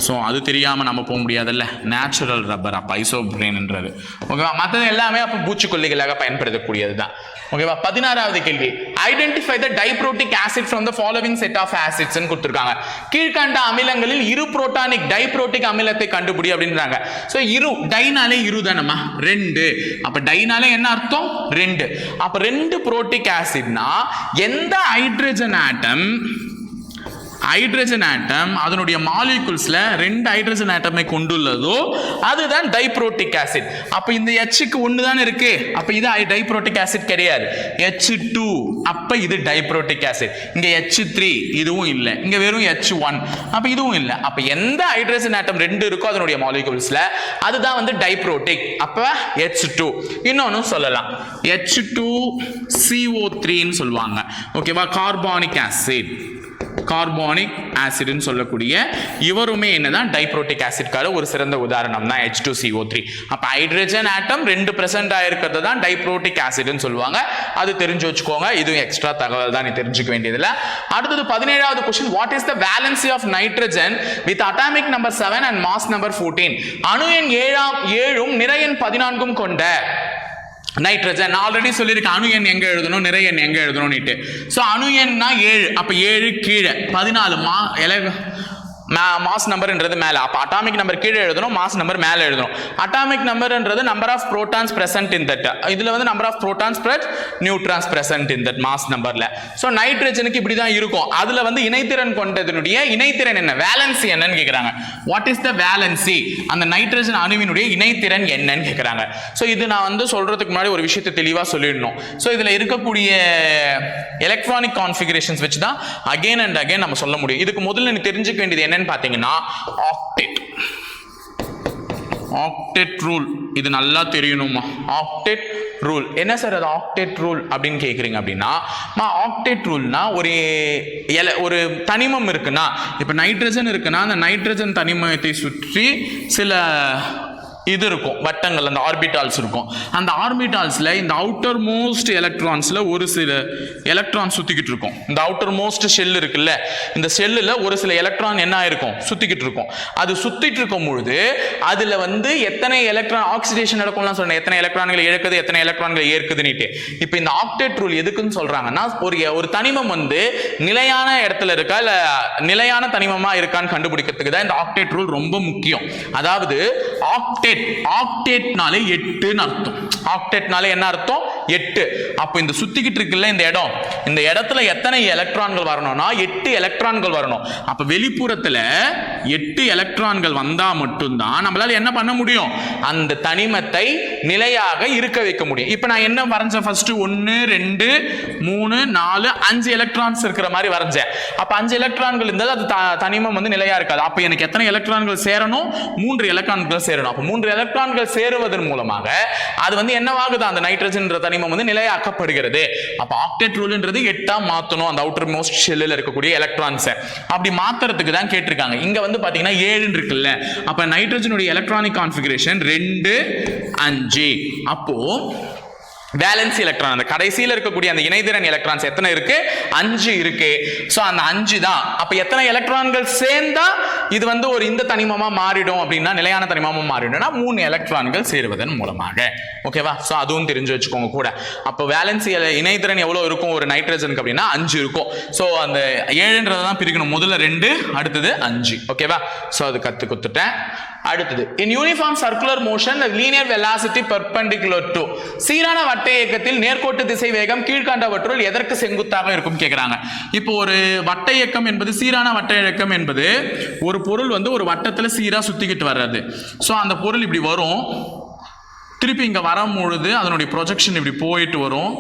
ஸோ அது தெரியாமல் நம்ம போக முடியாதுல்ல. நேச்சுரல் ரப்பர் அப்போ ஐசோப்ரேன்ன்றது. ஓகேவா? மற்றது எல்லாமே அப்போ பூச்சிக்கொல்லிகளாக பயன்படுத்தக்கூடியது தான். ஓகேவா? 16வது கேள்வி, identify the diprotic acid from the following set of acids கொடுத்துருக்காங்க. கீழ்கண்ட அமிலங்களில் இரு புரோட்டானிக் டைப்ரோட்டிக் அமிலத்தை கண்டுபிடி அப்படின்றாங்க. ஸோ இரு, டைனாலே இரு தானம்மா, 2. அப்ப டைனாலே என்ன அர்த்தம்? 2. அப்ப 2 புரோட்டிக் ஆசிட்னா எந்த ஹைட்ரஜன் ஆட்டம் அதனுடைய மாலிகுல்ஸ்ல 2 ஹைட்ரஜன் ஆட்டமை கொண்டுள்ளதோ அதுதான் டைப்ரோட்டிக் ஆசிட். அப்ப இந்த Hக்கு 1 தான் இருக்கு, அப்ப இது டைப்ரோட்டிக் ஆசிட் கிடையாது. H2 அப்ப இது டைப்ரோட்டிக் ஆசிட். இங்க H3 இதுவும் இல்ல, இங்க வெறும் H1 அப்ப இதுவும் இல்ல. அப்ப எந்த ஹைட்ரஜன் ஆட்டம் 2 இருக்கோ அதனுடைய மாலிகுல்ஸ்ல அதுதான் வந்து டைப்ரோட்டிக். அப்ப H2. இன்னொன்னு சொல்லலாம், H2CO3 ன்னு சொல்லுவாங்க. ஓகேவா? கார்பானிக் ஆசிட், கார்பானிக் ஆசிட்னு சொல்லக்கூடிய இவருமே என்னதான் டைப்ரோட்டிக் ஆசிட்கான ஒரு சிறந்த உதாரணம் தான் H2CO3. அப்ப ஹைட்ரஜன் ஆட்டம் 2 பிரசன்ட் ஆயிருக்கிறது தான் டைப்ரோட்டிக் ஆசிட்னு சொல்லுவாங்க. அது தெரிஞ்சு வச்சுக்கோங்க, இதுவும் எக்ஸ்ட்ரா தகவல் தான், நீ தெரிஞ்சுக்க வேண்டியதில்லை. அடுத்தது 17வது question, what is the valency of nitrogen with atomic number 7 and mass number 14? அணு எண் 7 நிறை எண் 14 கொண்ட நைட்ரஜன். ஆல்ரெடி சொல்லியிருக்க அணு எண் எங்க எழுதணும், நிறை எண் எங்க எழுதணும்னுட்டு. ஸோ அணு எண்ணா 7, அப்ப 7 கீழே 14 மாஸ் நம்பர்ன்றது மேல. அப்ப அட்டாமிக் நம்பர் கீழே எழுதணும், மாஸ் நம்பர் மேல எழுதணும். அட்டாமிக் நம்பர்ன்றது number of protons present in that, இதுல வந்து number of protons plus neutrons present in that mass நம்பர்ல. ஸோ நைட்ரஜனுக்கு இப்படி தான் இருக்கும். அதுல வந்து இணைத்திறன் கொண்டதனுடைய இணைத்திறன் என்ன, வேலன்சி என்னன்னு கேக்குறாங்க. வாட் இஸ் த வேலன்சி, அந்த நைட்ரஜன் அணுவினுடைய இணைத்திறன் என்னன்னு கேக்குறாங்க. ஸோ இது நான் வந்து சொல்றதுக்கு முன்னாடி ஒரு விஷயத்தை தெளிவா சொல்லிடணும். ஸோ இதுல இருக்கக்கூடிய எலக்ட்ரானிக் கான்ஃபிகரேஷன்ஸ் வச்சு தான் அகைன் அண்ட் அகைன் நம்ம சொல்ல முடியும். இதுக்கு முதல்ல நீ தெரிஞ்சுக்க வேண்டியது என்ன பாத்தீங்கன்னா ஆக்டெட் ரூல். இது நல்லா தெரியணுமா? ஆக்டெட் ரூல் என்ன சார் அது ஆக்டெட் ரூல் அப்படின்னு கேக்குறீங்க அப்படின்னா, ஆக்டெட் ரூல்னா ஒரு தனிமம் இருக்குன்னா, இப்ப நைட்ரஜன் இருக்குன்னா அந்த நைட்ரஜன் தனிமத்தை சுற்றி சில இது இருக்கும், வட்டங்கள், அந்த ஆர்பிட்டால்ஸ் இருக்கும். அந்த ஆர்பிட்டால்ஸ்ல இந்த அவுட்டர் மோஸ்ட் எலக்ட்ரான்ஸ்ல ஒரு சில எலக்ட்ரான் சுத்திக்கிட்டு இருக்கும். இந்த அவுட்டர் மோஸ்ட் ஷெல் இருக்குல்ல, இந்த ஷெல்லுல ஒரு சில எலக்ட்ரான் என்ன ஆயிருக்கும், சுத்திக்கிட்டு இருக்கும். அது சுத்திட்டு இருக்கும் பொழுது அதுல வந்து எத்தனை எலக்ட்ரான் ஆக்சிடேஷன் நடக்கும்லாம் சொன்னேன், எத்தனை எலக்ட்ரான்களை இழக்குது எத்தனை எலக்ட்ரான்களை ஏற்குதுன்னுட்டு. இப்போ இந்த ஆக்டெட் ரூல் எதுக்குன்னு சொல்றாங்கன்னா, ஒரு தனிமம் வந்து நிலையான இடத்துல இருக்கா இல்ல நிலையான தனிமமா இருக்கான்னு கண்டுபிடிக்கிறதுக்கு தான் இந்த ஆக்டெட் ரூல் ரொம்ப முக்கியம். அதாவது ஆக்டேட்னாலே 8ன்னு அர்த்தம். ஆக்டேட்னாலே என்ன அர்த்தம், 8. அப்ப இந்த சுத்திக்கிட்டு இருக்குல்ல இந்த இடம், இந்த இடத்துல எத்தனை எலக்ட்ரான்கள் வரணும்னா 8 எலக்ட்ரான்கள் வரணும். அப்ப வெளிப்புறத்துல 8 எலக்ட்ரான்கள் வந்தா மட்டும்தான் நம்மளால என்ன பண்ண முடியும், அந்த தனிமத்தை நிலையாக இருக்க வைக்க முடியும். இப்ப நான் என்ன வரைஞ்சேன், ஃபர்ஸ்ட் 1 2 3 4 5 எலக்ட்ரான்ஸ் இருக்கிற மாதிரி வரைஞ்சேன். அப்ப 5 எலக்ட்ரான்கள் இருந்தால் அது தனிமம் வந்து நிலையா இருக்காது. அப்ப எனக்கு எத்தனை எலக்ட்ரான்கள் சேரணும், 3 எலக்ட்ரான்கள் சேரணும். அப்ப 3 எலக்ட்ரான்கள் சேருவதன் மூலமாக அது வந்து என்னவாகுது, அந்த நைட்ரஜன் தனிமம் வந்து நிலையாக்கப்படுகிறது. அப்ப ஆக்டெட் ரூல்ன்றது 8ஆ மாத்தணும் அந்த அவுட்டர் மோஸ்ட் ஷெல்லில் இருக்கக்கூடிய எலக்ட்ரான்ஸ். அப்படி மாத்துறதுக்கு தான் கேட்டிருக்காங்க. இங்க வந்து பாத்தீங்கன்னா 7 இருக்குல்ல, அப்ப நைட்ரஜனுடைய எலக்ட்ரானிக் கான்ஃபிகரேஷன் 2 5. அப்போ வேலன்சி எலக்ட்ரான், அந்த கடைசியில் இருக்கக்கூடிய அந்த இணைதிறன் எலக்ட்ரான்ஸ் எத்தனை இருக்கு, 5 இருக்கு. சோ அந்த 5 தான். அப்ப எத்தனை எலக்ட்ரான்கள் சேர்ந்தா இது வந்து ஒரு இந்த தனிமமா மாறிடும் அப்படின்னா, நிலையான தனிமமா மாறிடும்னா 3 எலக்ட்ரான்கள் சேருவதன் மூலமாக. ஓகேவா? சோ அதுவும் தெரிஞ்சு வச்சுக்கோங்க கூட. அப்ப வேலன்சி இணைதிறன் எவ்வளவு இருக்கும் ஒரு நைட்ரஜனுக்கு அப்படின்னா 5 இருக்கும். சோ அந்த 7ன்றதான் பிரிக்கணும், முதல்ல 2 அடுத்தது 5. ஓகேவா? சோ அது கத்து கொடுத்துட்டேன். அடுத்தது in uniform circular motion the linear velocity perpendicular to சீரான வட்ட இயக்கத்தில் நேர்கோட்டு திசை வேகம் கீழ்கண்டவற்றுள் எதற்கு செங்குத்தாக இருக்கும் கேக்குறாங்க. இப்போ ஒரு வட்ட இயக்கம் என்பது சீரான வட்ட இயக்கம் என்பது ஒரு பொருள் வந்து ஒரு வட்டத்துல சீரா சுத்திக்கிட்டு வர்றது. சோ அந்த பொருள் இப்படி வரும், திருப்பி இங்க வரும்பொழுது அதனுடைய ப்ரொஜெக்ஷன் இப்படி போயிட்டு வரும்.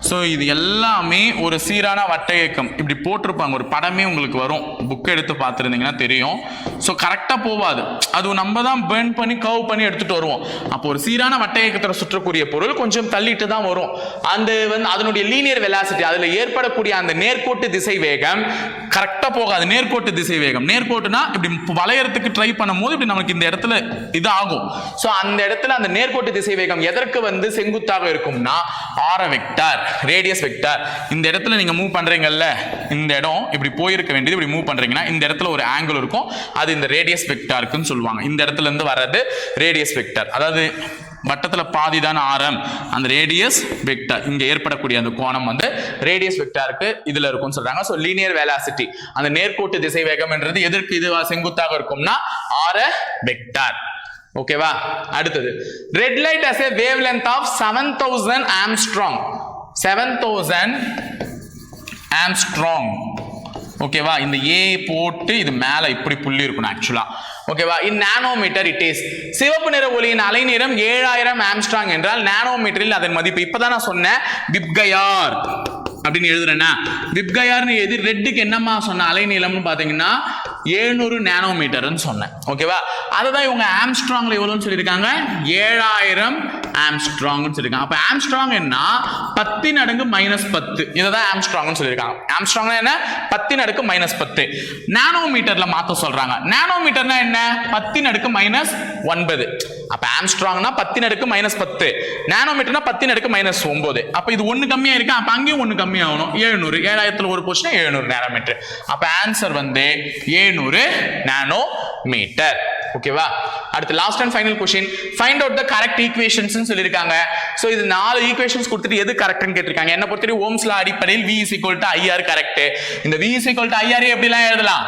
ஸோ இது எல்லாமே ஒரு சீரான வட்ட இயக்கம். இப்படி போட்டிருப்பாங்க, ஒரு படமே உங்களுக்கு வரும், புக் எடுத்து பார்த்துருந்தீங்கன்னா தெரியும். ஸோ கரெக்டாக போகாது, அது நம்ம தான் பேர்ன் பண்ணி கர்வ் பண்ணி எடுத்துட்டு வருவோம். அப்போ ஒரு சீரான வட்ட இயக்கத்தில் சுற்றக்கூடிய பொருள் கொஞ்சம் தள்ளிட்டு தான் வரும். அந்த வந்து அதனுடைய லீனியர் வெலாசிட்டி, அதில் ஏற்படக்கூடிய அந்த நேர்கோட்டு திசை வேகம் கரெக்டாக போகாது. நேர்கோட்டு திசை வேகம், நேர்கோட்டுனா இப்படி வளையறதுக்கு ட்ரை பண்ணும் போது இப்படி நமக்கு இந்த இடத்துல இது ஆகும். ஸோ அந்த இடத்துல அந்த நேர்கோட்டு திசை வேகம் எதற்கு வந்து செங்குத்தாக இருக்கும்னா ஆர வெக்டார், ரேடியஸ் வெக்டார். இந்த இடத்துல நீங்க மூவ் பண்றீங்கல்ல, இந்த இடம் இப்படி போயிருக்க வேண்டியது இப்படி மூவ் பண்றீங்கன்னா இந்த இடத்துல ஒரு ஆங்கிள் இருக்கும், அது இந்த ரேடியஸ் வெக்டார்க்குன்னு சொல்லுவாங்க. இந்த இடத்துல இருந்து வர்றது ரேடியஸ் வெக்டார். அதாவது வட்டத்துல பாதி தான் ஆரம், அந்த ரேடியஸ் வெக்டார் இங்க ஏற்படக்கூடிய அந்த கோணம் வந்து ரேடியஸ் வெக்டாருக்கு இதுல இருக்கும்னு சொல்றாங்க. சோ லீனியர் வெலாசிட்டி, அந்த நேர்கோட்டு திசை வேகம்ன்றது எதற்கு இது செங்குத்தாக இருக்கும்னா ஆர வெக்டார். ஓகேவா? அடுத்தது red light has a wavelength of 7000 Armstrong. 7000 Armstrong. ஓகேவா? இந்த ஏ போட்டு இது மேல இப்படி புள்ளி இருக்கணும் ஆக்சுவலா. ஓகேவா? இன் நானோமீட்டர் இட் இஸ். சிவப்பு நிற ஒளியின் அலைநீளம் 7000 ஆம்ஸ்ட்ராங் என்றால் நானோமீட்டரில் அதன் மதிப்பு, இப்பதான் நான் சொன்னேன் விப்கயார் அப்படின்னு எழுதுறேன்னா, விப்கயார்னு எழுதி ரெட்டுக்கு என்னமா சொன்ன அலைநீளம்னு பாத்தீங்கன்னா 700 நானோமீட்டர்னு சொன்னேன். ஓகேவா? அதுதான் இவங்க ஆம்ஸ்ட்ராங்ல எவ்வளவுன்னு சொல்லியிருக்காங்க, 7000 ஆம்ஸ்ட்ராங்னு சொல்லியிருக்காங்க. அப்ப ஆம்ஸ்ட்ராங் என்ன 10⁻⁻10, இதுதான் ஆம்ஸ்ட்ராங்னு சொல்லியிருக்காங்க. ஆம்ஸ்ட்ராங்னா என்ன 10⁻⁻10. நானோமீட்டர்ல மாத்த சொல்றாங்க. நானோமீட்டர்னா என்ன 10⁻⁻9. அப்ப ஆம்ஸ்ட்ராங்னா 10⁻⁻10, நானோமீட்டர்னா 10⁻⁻9. அப்ப இது ஒன்னு கம்மியா இருக்கு, அப்ப அங்கேயும் ஒன்னு கம்மி ஆகணும். 700, 7000ல ஒரு போர்ஷன் 700 நானோமீட்டர். அப்ப ஆன்சர் வந்து 700 நானோமீட்டர். ஓகேவா? அடுத்து last and final question, find out the correct equations னு சொல்லிருக்காங்க. சோ இது 4 ஈக்குவேஷன்ஸ் கொடுத்துட்டு எது கரெக்ட்னு கேட்டிருக்காங்க. என்ன பொறுத்தவரை ஓம்ஸ் லா அடிப்படையில் V IR கரெக்ட். இந்த V IR எப்படிலாம் எழுதலாம்,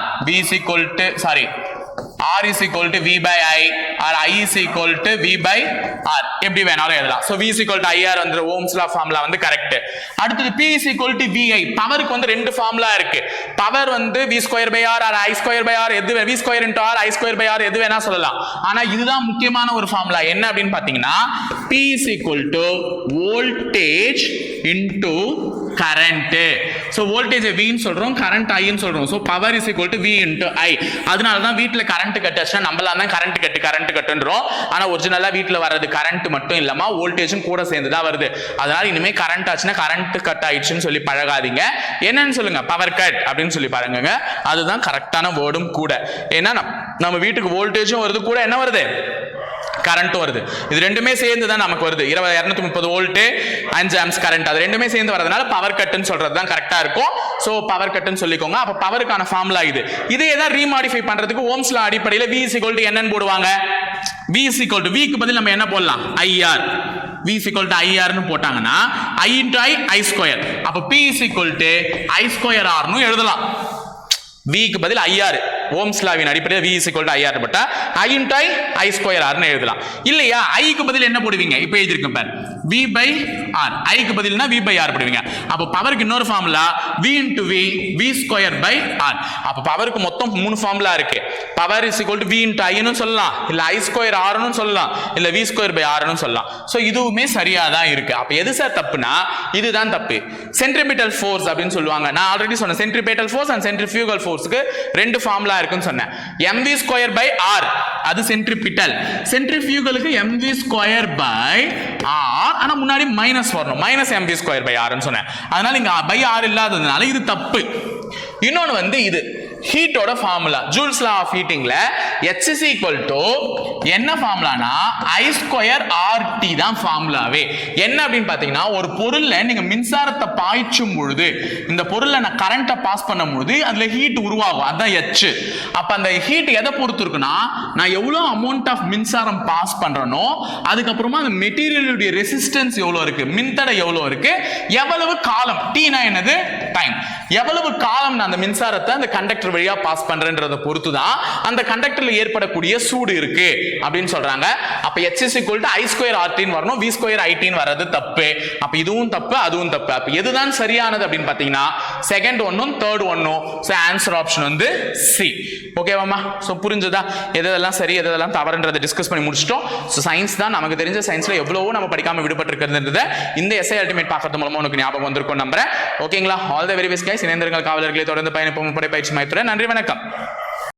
R is equal to V by I or I is equal to V by R, எப்படி வேணாலும் எழுதலாம். So V is equal to IR வந்து ஓம்ஸ் லா ஃபார்முலா வந்து கரெக்ட். அடுத்து P is equal to VI. பவருக்கு வந்து ரெண்டு ஃபார்முலா இருக்கு. பவர் வந்து V square by R or I square by R, எது V square into R I square by R எது வேணா சொல்லலாம். ஆனா இதுதான் முக்கியமான ஒரு ஃபார்முலா. என்ன அப்படின்னு பாத்தீங்கன்னா P is equal to voltage into current. So voltage V ன்னு சொல்றோம், current I ன்னு சொல்றோம். So power is equal to V into I. அதனால தான் வீட்ல கரண்ட் கட்டாச்சுனா நம்மளால தான் கரண்ட் கட்டுன்றோம். ஆனா ஒரிஜினலா வீட்ல வர்றது கரண்ட் மட்டும் இல்லாம வோல்டேஜும் கூட சேர்ந்து தான் வருது. அதனால இனிமே கரண்ட் ஆச்சுனா கரண்ட் கட் ஆயிடுச்சுன்னு சொல்லி பழகாதீங்க. என்னன்னு சொல்லுங்க, பவர் கட் அப்படின்னு சொல்லி பாருங்க. அதுதான் கரெக்டான வேர்டும் கூட. ஏன்னா நம்ம வீட்டுக்கு வோல்டேஜும் வருது, கூட என்ன வருது, கரண்ட்டும் வருது. இது ரெண்டுமே சேர்ந்து தான் நமக்கு வருது. 230 வோல்ட் 5 ஆம்ப்ஸ் கரண்ட், அது ரெண்டுமே சேர்ந்து வரதுனால பவர் கட்னு சொல்றது தான் கரெக்டா இருக்கும். சோ பவர் கட்னு சொல்லிக்கோங்க. அப்ப பவருக்கான ஃபார்முலா இது. இதே தான் ரீமாடிஃபை பண்றதுக்கு ஓம்ஸ் லா அடிப்படையில் V என்னன்னு போடுவாங்க. V க்கு பதில் நம்ம என்ன போடலாம், IR. V IR னு போட்டாங்கன்னா I into I square. அப்ப P I square R னு எழுதலாம். V க்கு பதில் IR, ஓம்ஸ் லாவின் அடிப்படையில் V IR போட்டா I into I square R னு எழுதலாம். இல்லையா I க்கு பதில் என்ன போடுவீங்க, இப்போ எழுதிருக்கேன் பாரு, V by R. I க்கு பதில்னா V by R போடுவீங்க. அப்ப பவருக்கு இன்னொரு formula V into V square by R. அப்ப பவருக்கு மொத்தம் 3 ஃபார்முலா இருக்கு. Power is equal to V into I னு சொல்லலாம், இல்ல I square R னு சொல்லலாம், இல்ல V square by R னு சொல்லலாம். சோ இதுவுமே சரியா தான் இருக்கு. அப்ப எது சார் தப்புனா இதுதான் தப்பு. சென்ட்ரிபிட்டல் ஃபோர்ஸ் அப்படினு சொல்லுவாங்க. நான் ஆல்ரெடி சொன்னேன் சென்ட்ரிபிட்டல் ஃபோர்ஸ் அண்ட் சென்ட்ரிஃபியூகல் ஃபோர்ஸ்க்கு ரெண்டு ஃபார்முலா இருக்குன்னு சொன்னேன். mv square by R அது சென்ட்ரிபிட்டல், சென்ட்ரிஃபியூகலுக்கு mv square by R, ஆனா முன்னாடி மைனஸ் வரணும், minus mv square by R னு சொன்னேன். அதனால இங்க by R இல்லாததுனால இது தப்பு. இன்னொன்னு வந்து இது ஹீட்டோட ஃபார்முலா, ஜூல்ஸ் லா ஆஃப் ஹீட்டிங்ல H is equal to என்ன ஃபார்முலானா I² RT தான் ஃபார்முலாவே. என்ன அப்படின்னு பாத்தீங்கன்னா ஒரு பொருள்ல நீங்க மின்சாரத்தை பாய்ச்சும் பொழுது இந்த பொருள்ல நான் கரண்ட்டை பாஸ் பண்ணும் பொழுது அதுல ஹீட் உருவாகும், அதான் H. அப்ப அந்த ஹீட் எதை பொறுத்து இருக்குன்னா நான் எவ்வளவு அமௌண்ட் ஆஃப் மின்சாரம் பாஸ் பண்றனோ அதுக்கப்புறமா அந்த மெட்டீரியலுடைய ரெசிஸ்டன்ஸ் எவ்வளவு இருக்கு, மின்தடை எவ்வளவு இருக்கு, எவ்வளவு காலம், Tனா என்னது டைம், எவ்வளவு காலம் நான் அந்த மின்சாரத்தை அந்த கண்டக்டர் வழியா பாஸ் பண்றேன்றதை பொறுத்து தான் அந்த கண்டக்டர்ல ஏற்படக்கூடிய சூடு இருக்கு அப்படின்னு சொல்றாங்க. அப்ப H I² RT வரணும், V² IT வர்றது தப்பு. அப்ப இதுவும் தப்பு அதுவும் தப்பு. அப்ப எதுதான் சரியானது அப்படின்னு பாத்தீங்கன்னா செகண்ட் ஒன்னும் தேர்ட் ஒன்னும். சோ ஆன்சர் ஆப்ஷன் வந்து சி. ஓகேவாமா? சோ புரிஞ்சதா எதெல்லாம் சரி எதெல்லாம் தவறுன்றதை டிஸ்கஸ் பண்ணி முடிச்சிட்டோம். சோ சயின்ஸ் தான் நமக்கு தெரிஞ்ச சயின்ஸ்ல எவ்வளவோ நம்ம படிக்காம விடுபட்டு இருக்கிறதுன்றத இந்த எஸ்ஐ அல்டிமேட் பார்க்கறது மூலமா உனக்கு ஞாபகம் வந்திருக்கும் நம்புறேன். ஓகேங்களா? All the very best guys. இணைந்திருங்கள் காவலர்களை தொடர்ந்து பயணிப்போம் பயிற்சி மையத்துடன். நன்றி, வணக்கம்.